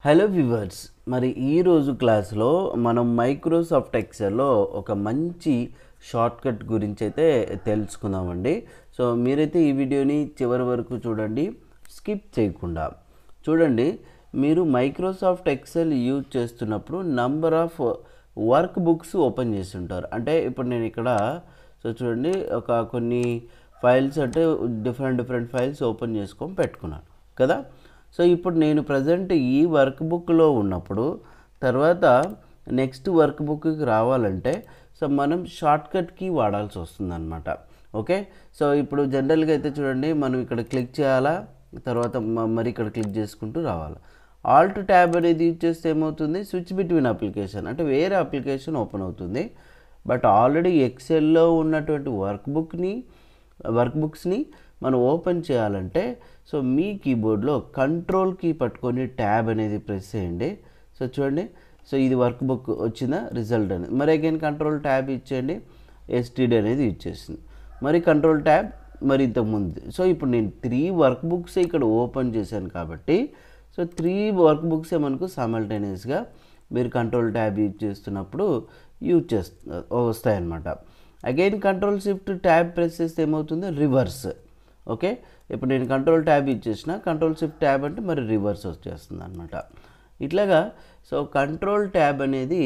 Hello viewers, మరి ఈరోజు క్లాస్లో మనం మైక్రోసాఫ్ట్ ఎక్సెల్లో ఒక మంచి షార్ట్కట్ గురించి అయితే తెలుసుకుందామండి. సో మీరైతే ఈ వీడియోని చివరి వరకు చూడండి, స్కిప్ చేయకుండా చూడండి. మీరు మైక్రోసాఫ్ట్ ఎక్సెల్ యూజ్ చేస్తున్నప్పుడు number of work books open చేసి ఉంటారు. అంటే ఇప్పుడు నేను ఇక్కడ చూడండి, కొన్ని ఫైల్స్ అంటే డిఫరెంట్ ఫైల్స్ ఓపెన్ చేసుకొని పెట్టుకున్నాను కదా. సో ఇప్పుడు నేను ప్రజెంట్ ఈ వర్క్ బుక్లో ఉన్నప్పుడు తర్వాత నెక్స్ట్ వర్క్ బుక్కి రావాలంటే సో మనం షార్ట్కట్ కీ వాడాల్సి వస్తుందన్నమాట. ఓకే, సో ఇప్పుడు జనరల్గా అయితే చూడండి, మనం ఇక్కడ క్లిక్ చేయాలా, తర్వాత మరి ఇక్కడ క్లిక్ చేసుకుంటూ రావాలి. ఆల్ట్ ట్యాబ్ అనేది యూజ్ చేస్తే ఏమవుతుంది, స్విచ్ బిట్వీన్ అప్లికేషన్ అంటే వేరే అప్లికేషన్ ఓపెన్ అవుతుంది. బట్ ఆల్రెడీ ఎక్సెల్లో ఉన్నటువంటి వర్క్ బుక్స్ని మనం ఓపెన్ చేయాలంటే సో మీ కీబోర్డ్లో కంట్రోల్ కీ పట్టుకొని ట్యాబ్ అనేది ప్రెస్ చేయండి. సో చూడండి, సో ఇది వర్క్ బుక్ వచ్చిన రిజల్ట్ అనేది. మరి అగైన్ కంట్రోల్ ట్యాబ్ ఇచ్చేయండి, ఎస్టీడీ అనేది ఇచ్చేసింది. మరి కంట్రోల్ ట్యాబ్ మరి ఇంతకుముందు. సో ఇప్పుడు నేను 3 వర్క్ బుక్స్ ఇక్కడ ఓపెన్ చేశాను కాబట్టి సో 3 వర్క్ బుక్సే మనకు సైమల్టేనియస్గా మీరు కంట్రోల్ ట్యాబ్ యూజ్ చేస్తున్నప్పుడు వస్తాయన్నమాట. Again control shift tab press చేస్తే ఏమవుతుంది, రివర్స్. ఓకే, ఇప్పుడు నేను కంట్రోల్ ట్యాబ్ ఇచ్చేసిన కంట్రోల్ షిఫ్ట్ ట్యాబ్ అంటే మరి రివర్స్ వచ్చేస్తుంది అనమాట. ఇట్లాగా సో కంట్రోల్ ట్యాబ్ అనేది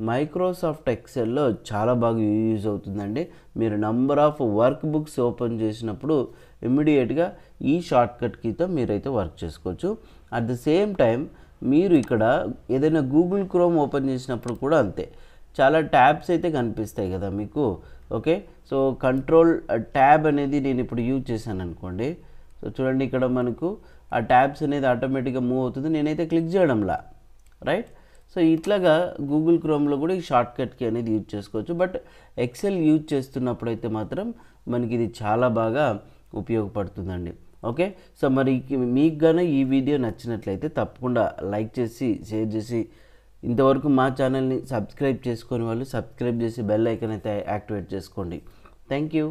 మైక్రోసాఫ్ట్ ఎక్సెల్లో చాలా బాగా యూజ్ అవుతుందండి. మీరు number of work books open చేసినప్పుడు ఇమ్మీడియట్గా ఈ షార్ట్కట్ కీతో మీరైతే వర్క్ చేసుకోవచ్చు. అట్ ద సేమ్ టైం మీరు ఇక్కడ ఏదైనా గూగుల్ క్రోమ్ ఓపెన్ చేసినప్పుడు కూడా అంతే, చాలా ట్యాబ్స్ అయితే కనిపిస్తాయి కదా మీకు. ఓకే, సో కంట్రోల్ ట్యాబ్ అనేది నేను ఇప్పుడు యూజ్ చేశాను అనుకోండి. సో చూడండి, ఇక్కడ మనకు ఆ ట్యాబ్స్ అనేది ఆటోమేటిక్గా మూవ్ అవుతుంది, నేనైతే క్లిక్ చేయడంలా, రైట్. సో ఇట్లాగా గూగుల్ క్రోమ్లో కూడా ఈ షార్ట్కట్ కీ అనేది యూజ్ చేసుకోవచ్చు. బట్ ఎక్సెల్ యూజ్ చేస్తున్నప్పుడు అయితే మాత్రం మనకి ఇది చాలా బాగా ఉపయోగపడుతుందండి. ఓకే, సో మరి మీకు కానీ ఈ వీడియో నచ్చినట్లయితే తప్పకుండా లైక్ చేసి షేర్ చేసి, ఇంతవరకు మా ఛానల్ని సబ్స్క్రైబ్ చేసుకొని వాళ్ళు సబ్స్క్రైబ్ చేసి బెల్ ఐకాన్ అయితే యాక్టివేట్ చేసుకోండి. Thank you.